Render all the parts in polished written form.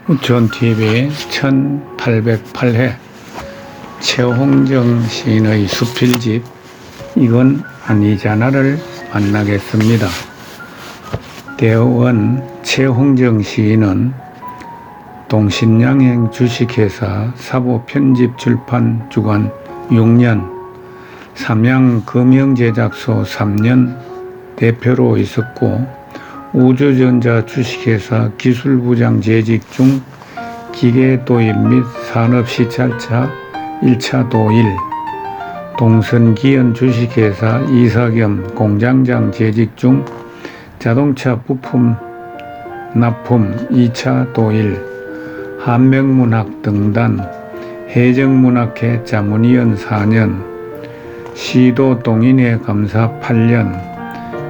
우촌TV 1808회 최홍정 시인의 수필집 이건 아니잖아를 만나겠습니다. 대원 최홍정 시인은 동신양행 주식회사 사보편집출판 주관 6년, 삼양금영제작소 3년 대표로 있었고 우주전자 주식회사 기술부장 재직 중 기계 도입 및 산업시찰차 1차 도일, 동선기연 주식회사 이사 겸 공장장 재직 중 자동차 부품 납품 2차 도일, 한명문학 등단, 해정문학회 자문위원 4년, 시도 동인회 감사 8년,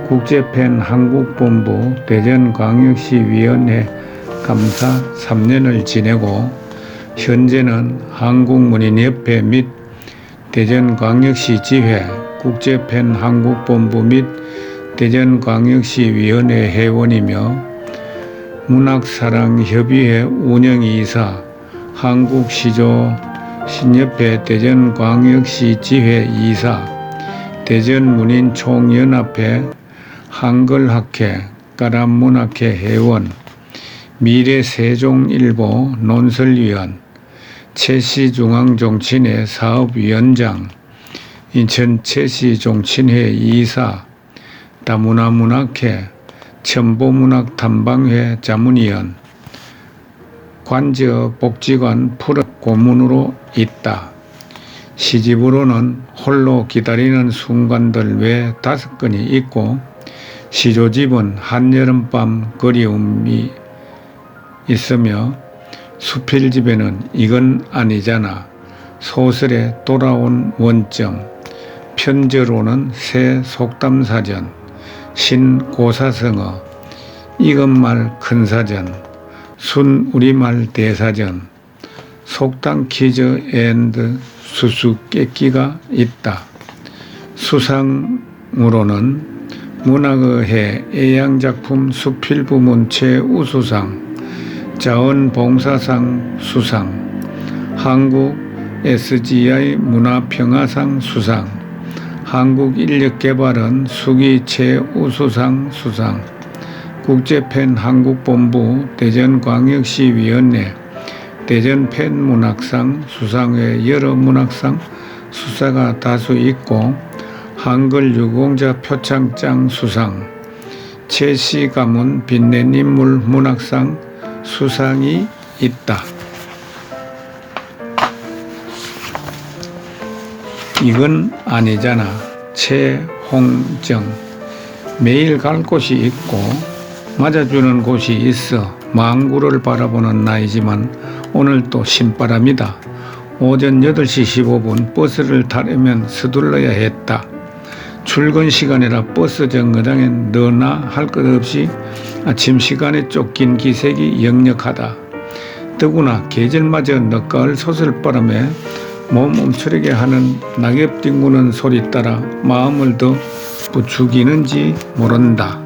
국제팬 한국본부 대전광역시위원회 감사 3년을 지내고 현재는 한국문인협회 및 대전광역시 지회 국제팬 한국본부 및 대전광역시위원회 회원이며 문학사랑협의회 운영이사, 한국시조신협회 대전광역시 지회 이사, 대전문인총연합회 한글학회 까람문학회 회원, 미래세종일보 논설위원, 채시중앙종친회 사업위원장, 인천 채시종친회 이사, 다문화문학회 첨보문학탐방회 자문위원, 관저복지관 풀업고문으로 있다. 시집으로는 홀로 기다리는 순간들 외 5건이 있고 시조집은 한여름밤 그리움이 있으며 수필집에는 이건 아니잖아, 소설의 돌아온 원점, 편저로는 새 속담사전, 신고사성어, 이것말 큰사전, 순우리말 대사전, 속담 퀴즈 앤드 수수께끼가 있다. 수상으로는 문학의 애양작품 수필부문 최우수상, 자원봉사상 수상, 한국 SGI 문화평화상 수상, 한국인력개발원 수기 최우수상 수상, 국제팬 한국본부 대전광역시위원회 대전팬문학상 수상외 여러 문학상 수사가 다수 있고 한글 유공자 표창장 수상, 최씨가문 빛낸인물 문학상 수상이 있다. 이건 아니잖아. 최홍정. 매일 갈 곳이 있고 맞아주는 곳이 있어 망구를 바라보는 나이지만 오늘 또 신바람이다. 오전 8시 15분 버스를 타려면 서둘러야 했다. 출근 시간이라 버스 정거장엔 너나 할 것 없이 아침 시간에 쫓긴 기색이 역력하다. 더구나 계절마저 늦가을 소설바람에 몸 움츠리게 하는 낙엽 뒹구는 소리 따라 마음을 더 부추기는지 모른다.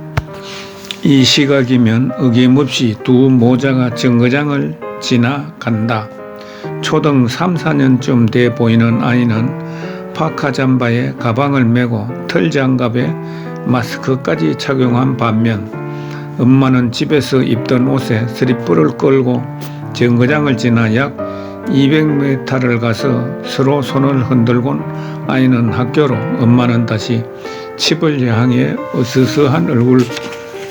이 시각이면 어김없이 두 모자가 정거장을 지나간다. 초등 3, 4년쯤 돼 보이는 아이는 파카 잠바에 가방을 메고 털장갑에 마스크까지 착용한 반면 엄마는 집에서 입던 옷에 슬리퍼를 끌고 정거장을 지나 약 200m를 가서 서로 손을 흔들곤 아이는 학교로, 엄마는 다시 집을 향해 으스스한 얼굴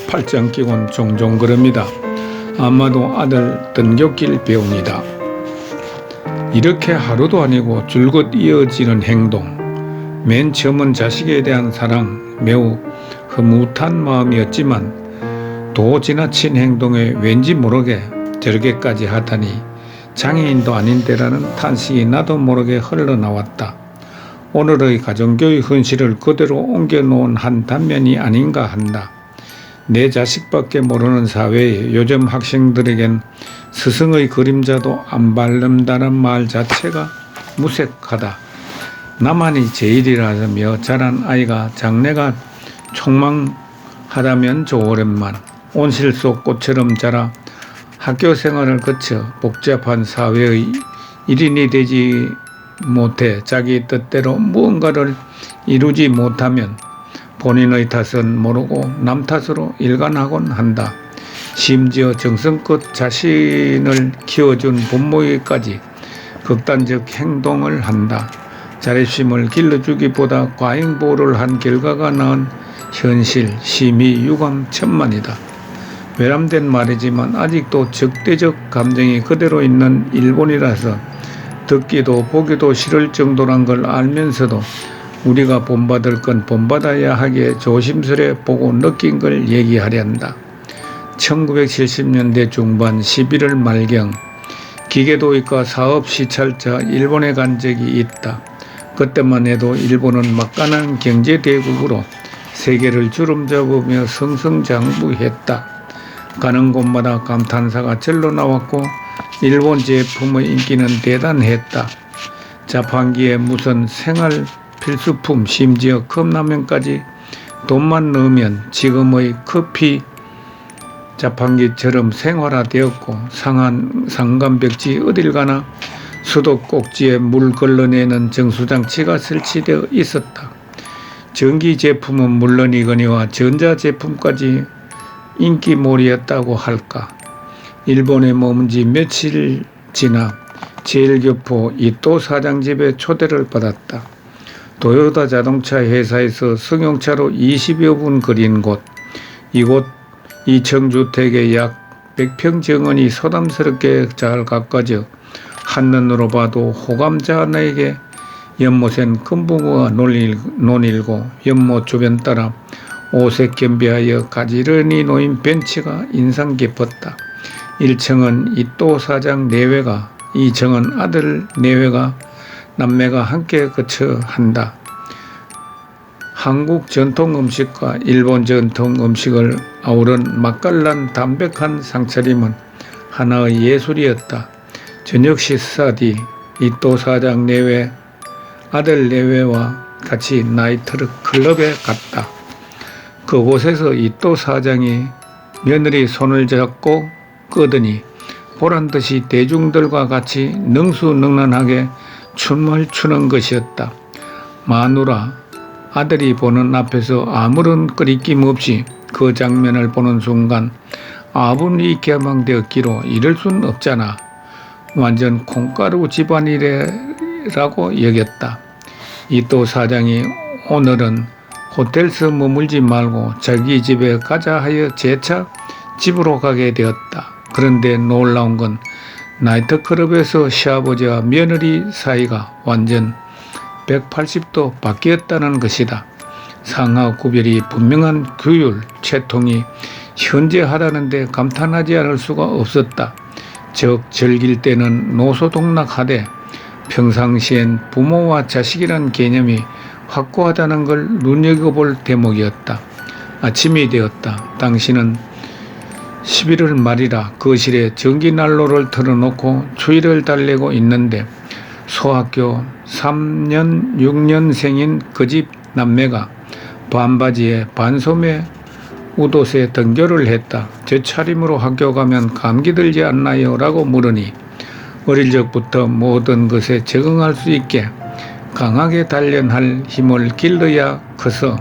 팔짱 끼곤 종종 그럽니다. 아마도 아들 등굣길 배운이다. 이렇게 하루도 아니고 줄곧 이어지는 행동. 맨 처음은 자식에 대한 사랑, 매우 흐뭇한 마음이었지만 도 지나친 행동에 왠지 모르게 저렇게까지 하다니 장애인도 아닌데라는 탄식이 나도 모르게 흘러나왔다. 오늘의 가정교육 현실을 그대로 옮겨놓은 한 단면이 아닌가 한다. 내 자식밖에 모르는 사회에 요즘 학생들에겐 스승의 그림자도 안 바른다는 말 자체가 무색하다. 나만이 제일이라며 자란 아이가 장래가 촉망하다면 좋으련만 온실 속 꽃처럼 자라 학교 생활을 거쳐 복잡한 사회의 일인이 되지 못해 자기 뜻대로 무언가를 이루지 못하면 본인의 탓은 모르고 남 탓으로 일관하곤 한다. 심지어 정성껏 자신을 키워준 부모에게까지 극단적 행동을 한다. 자립심을 길러주기보다 과잉보호를 한 결과가 낳은 현실 심히 유감천만이다. 외람된 말이지만 아직도 적대적 감정이 그대로 있는 일본이라서 듣기도 보기도 싫을 정도란 걸 알면서도 우리가 본받을 건 본받아야 하기에 조심스레 보고 느낀 걸 얘기하련다. 1970년대 중반 11월 말경 기계도입과 사업 시찰자 일본에 간 적이 있다. 그때만 해도 일본은 막강한 경제대국으로 세계를 주름잡으며 승승장구했다. 가는 곳마다 감탄사가 절로 나왔고 일본 제품의 인기는 대단했다. 자판기에 무슨 생활 필수품 심지어 컵라면까지 돈만 넣으면 지금의 커피 자판기처럼 생활화되었고 상간벽지 어딜 가나 수도꼭지에 물 걸러내는 정수장치가 설치되어 있었다. 전기 제품은 물론이거니와 전자 제품까지 인기몰이였다고 할까. 일본에 머문 지 며칠 지나 제일교포 이토 사장 집에 초대를 받았다. 도요타 자동차 회사에서 승용차로 20여 분 거리인 곳. 이곳 2층 주택에 약 100평 정원이 소담스럽게 잘 가꿔져 한눈으로 봐도 호감자에게 연못엔 금붕어가 논일고 연못 주변 따라 오색 겸비하여 가지런히 놓인 벤치가 인상 깊었다. 1층은 이토 사장 내외가, 2층은 아들 내외가 남매가 함께 거처 한다. 한국 전통 음식과 일본 전통 음식을 아우른 맛깔난 담백한 상차림은 하나의 예술이었다. 저녁 식사 뒤 이토 사장 내외, 아들 내외와 같이 나이트 클럽에 갔다. 그곳에서 이토 사장이 며느리 손을 잡고 끄더니 보란듯이 대중들과 같이 능수능란하게 춤을 추는 것이었다. 마누라, 아들이 보는 앞에서 아무런 끄리낌 없이 그 장면을 보는 순간 아분이 개망되었기로 이럴 순 없잖아. 완전 콩가루 집안이라고 여겼다. 이토 사장이 오늘은 호텔에서 머물지 말고 자기 집에 가자 하여 재차 집으로 가게 되었다. 그런데 놀라운 건 나이트클럽에서 시아버지와 며느리 사이가 완전 180도 바뀌었다는 것이다. 상하 구별이 분명한 규율, 채통이 현재하다는데 감탄하지 않을 수가 없었다. 즉 즐길 때는 노소동락하되 평상시엔 부모와 자식이란 개념이 확고하다는 걸 눈여겨볼 대목이었다. 아침이 되었다. 당신은 11월 말이라 거실에 전기난로를 틀어놓고 추위를 달래고 있는데 소학교 3년 6년생인 그 집 남매가 반바지에 반소매 웃옷에 등교를 했다. 저 차림으로 학교 가면 감기 들지 않나요? 라고 물으니 어릴 적부터 모든 것에 적응할 수 있게 강하게 단련할 힘을 길러야 커서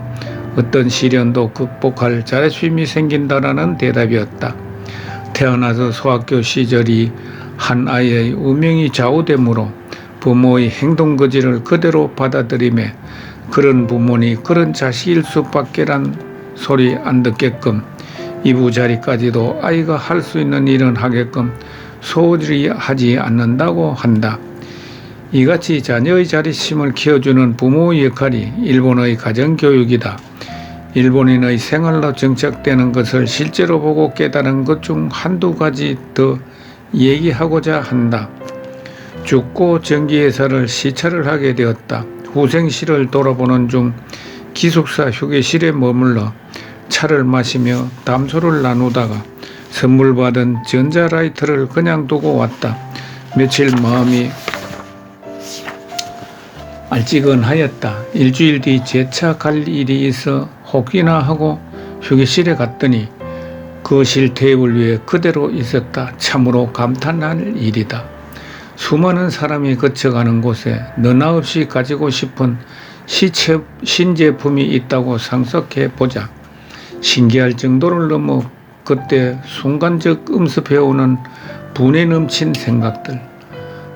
어떤 시련도 극복할 자존심이 생긴다라는 대답이었다. 태어나서 소학교 시절이 한 아이의 운명이 좌우되므로 부모의 행동거지를 그대로 받아들이며 그런 부모니 그런 자식일 수밖에란 소리 안 듣게끔 이부자리까지도 아이가 할 수 있는 일은 하게끔 소홀히 하지 않는다고 한다. 이같이 자녀의 자립심을 키워주는 부모의 역할이 일본의 가정교육이다. 일본인의 생활로 정착되는 것을 실제로 보고 깨달은 것 중 한두 가지 더 얘기하고자 한다. 죽고 전기회사를 시찰을 하게 되었다. 후생실을 돌아보는 중 기숙사 휴게실에 머물러 차를 마시며 담소를 나누다가 선물 받은 전자라이터를 그냥 두고 왔다. 며칠 마음이 알찌건하였다. 일주일 뒤 재차 갈 일이 있어 혹이나 하고 휴게실에 갔더니 거실 테이블 위에 그대로 있었다. 참으로 감탄할 일이다. 수많은 사람이 거쳐가는 곳에 너나 없이 가지고 싶은 신제품이 있다고 상상해 보자. 신기할 정도를 넘어 그때 순간적 음습해오는 분에 넘친 생각들.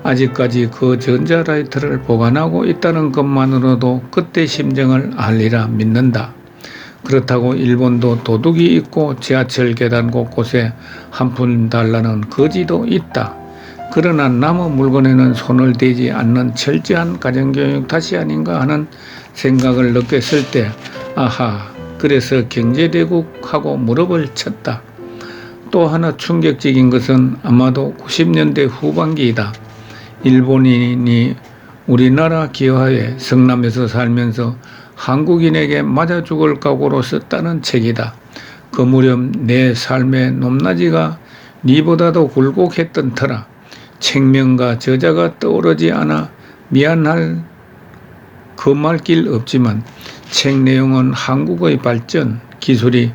아직까지 그 전자라이터를 보관하고 있다는 것만으로도 그때 심정을 알리라 믿는다. 그렇다고 일본도 도둑이 있고 지하철 계단 곳곳에 한 푼 달라는 거지도 있다. 그러나 남의 물건에는 손을 대지 않는 철저한 가정교육 탓이 아닌가 하는 생각을 느꼈을 때 아하, 그래서 경제대국하고 무릎을 쳤다. 또 하나 충격적인 것은 아마도 90년대 후반기이다. 일본인이 우리나라 기화에 성남에서 살면서 한국인에게 맞아 죽을 각오로 썼다는 책이다. 그 무렵 내 삶의 높낮이가 니보다도 굴곡했던 터라 책명과 저자가 떠오르지 않아 미안할 그 말길 없지만 책 내용은 한국의 발전, 기술이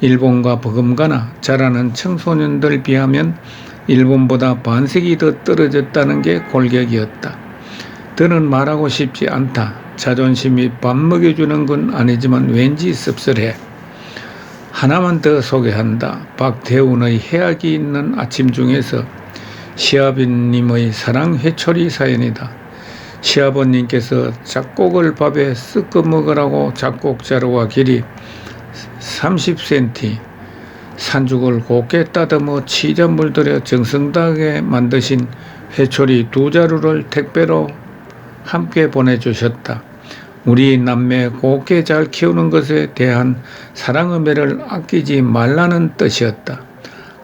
일본과 버금가나 자라는 청소년들 비하면 일본보다 반세기 더 떨어졌다는 게 골격이었다. 더는 말하고 싶지 않다. 자존심이 밥 먹여주는 건 아니지만 왠지 씁쓸해. 하나만 더 소개한다. 박태훈의 해악이 있는 아침 중에서 시아버님의 사랑 회초리 사연이다. 시아버님께서 작곡을 밥에 섞어 먹으라고 작곡자루와 길이 30cm 산죽을 곱게 따듬어 치자 물들여 정성다하게 만드신 회초리 2자루를 택배로 함께 보내주셨다. 우리 남매 곱게 잘 키우는 것에 대한 사랑의 매를 아끼지 말라는 뜻이었다.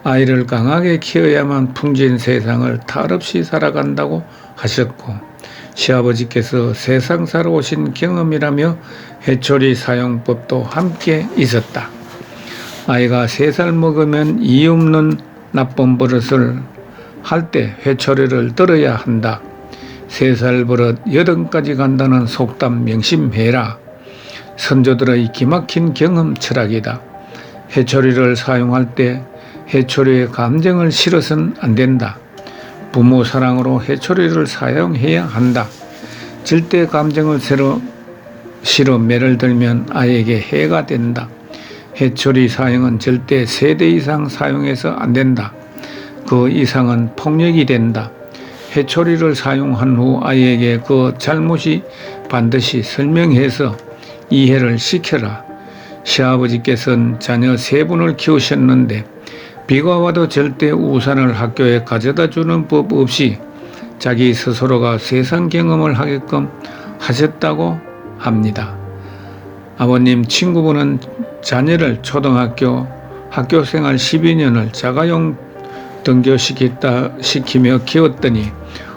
아이를 강하게 키워야만 풍진 세상을 탈없이 살아간다고 하셨고 시아버지께서 세상 살아오신 경험이라며 회초리 사용법도 함께 있었다. 아이가 3살 먹으면 이유 없는 나쁜 버릇을 할 때 회초리를 들어야 한다. 3살 버릇 8까지 간다는 속담 명심해라. 선조들의 기막힌 경험 철학이다. 회초리를 사용할 때 회초리의 감정을 실어서는 안 된다. 부모 사랑으로 회초리를 사용해야 한다. 절대 감정을 실어 매를 들면 아이에게 해가 된다. 회초리 사용은 절대 3대 이상 사용해서 안 된다. 그 이상은 폭력이 된다. 회초리를 사용한 후 아이에게 그 잘못이 반드시 설명해서 이해를 시켜라. 시아버지께서는 자녀 3분을 키우셨는데 비가 와도 절대 우산을 학교에 가져다 주는 법 없이 자기 스스로가 세상 경험을 하게끔 하셨다고 합니다. 아버님 친구분은 자녀를 초등학교 학교생활 12년을 자가용 등교시키며 키웠더니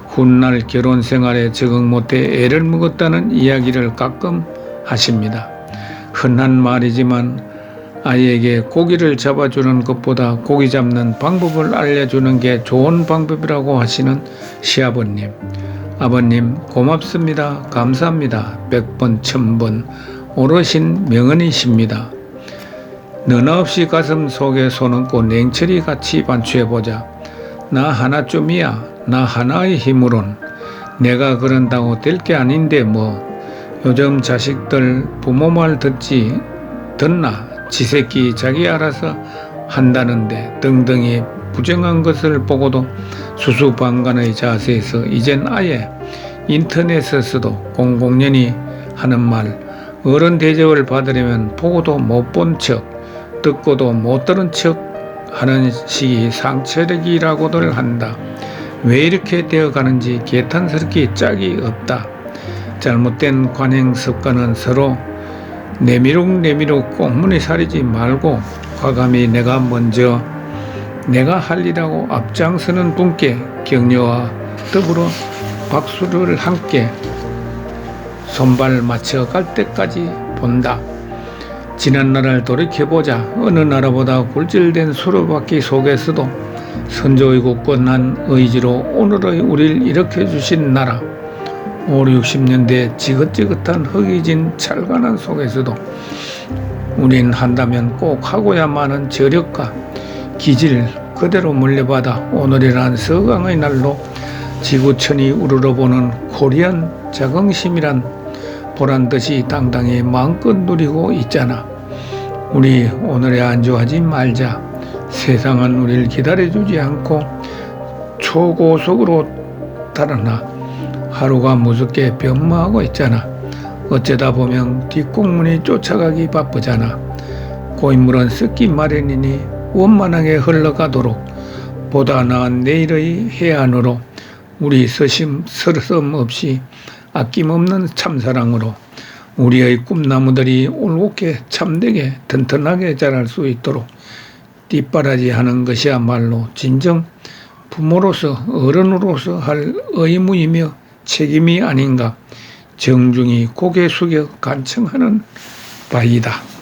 훗날 결혼생활에 적응 못해 애를 먹었다는 이야기를 가끔 하십니다. 흔한 말이지만 아이에게 고기를 잡아주는 것보다 고기 잡는 방법을 알려주는 게 좋은 방법이라고 하시는 시아버님. 아버님 고맙습니다. 감사합니다. 100번 1000번 오르신 명언이십니다. 너나 없이 가슴 속에 손얹고 냉철히 같이 반추해보자. 나 하나쯤이야. 나 하나의 힘으론 내가 그런다고 될 게 아닌데 뭐. 요즘 자식들 부모 말 듣나 지새끼 자기 알아서 한다는데 등등이 부정한 것을 보고도 수수방관의 자세에서 이젠 아예 인터넷에서도 공공연히 하는 말 어른 대접을 받으려면 보고도 못 본 척 듣고도 못 들은 척 하는 식이 상처력이라고들 한다. 왜 이렇게 되어가는지 개탄스럽게 짝이 없다. 잘못된 관행 습관은 서로 내미룩 꽁무니 사리지 말고 과감히 내가 먼저 내가 할 일하고 앞장서는 분께 격려와 더불어 박수를 함께 손발 맞춰 갈 때까지 본다. 지난 나라를 돌이켜보자. 어느 나라보다 굴절된 수로바퀴 속에서도 선조의 굳건한 의지로 오늘의 우리를 일으켜주신 나라. 50, 60년대 지긋지긋한 허기진 찰가난 속에서도 우린 한다면 꼭 하고야만 하는 저력과 기질 그대로 물려받아 오늘이란 서강의 날로 지구촌이 우러러보는 고리한 자긍심이란 보란듯이 당당히 마음껏 누리고 있잖아. 우리 오늘에 안주하지 말자. 세상은 우리를 기다려주지 않고 초고속으로 달아나 하루가 무섭게 변모하고 있잖아. 어쩌다 보면 뒷공문이 쫓아가기 바쁘잖아. 고인물은 썩기 마련이니 원만하게 흘러가도록 보다 나은 내일의 해안으로 우리 서슴 없이 아낌없는 참사랑으로 우리의 꿈나무들이 올곧게 참되게 튼튼하게 자랄 수 있도록 뒷바라지하는 것이야말로 진정 부모로서 어른으로서 할 의무이며 책임이 아닌가 정중히 고개 숙여 간청하는 바이다.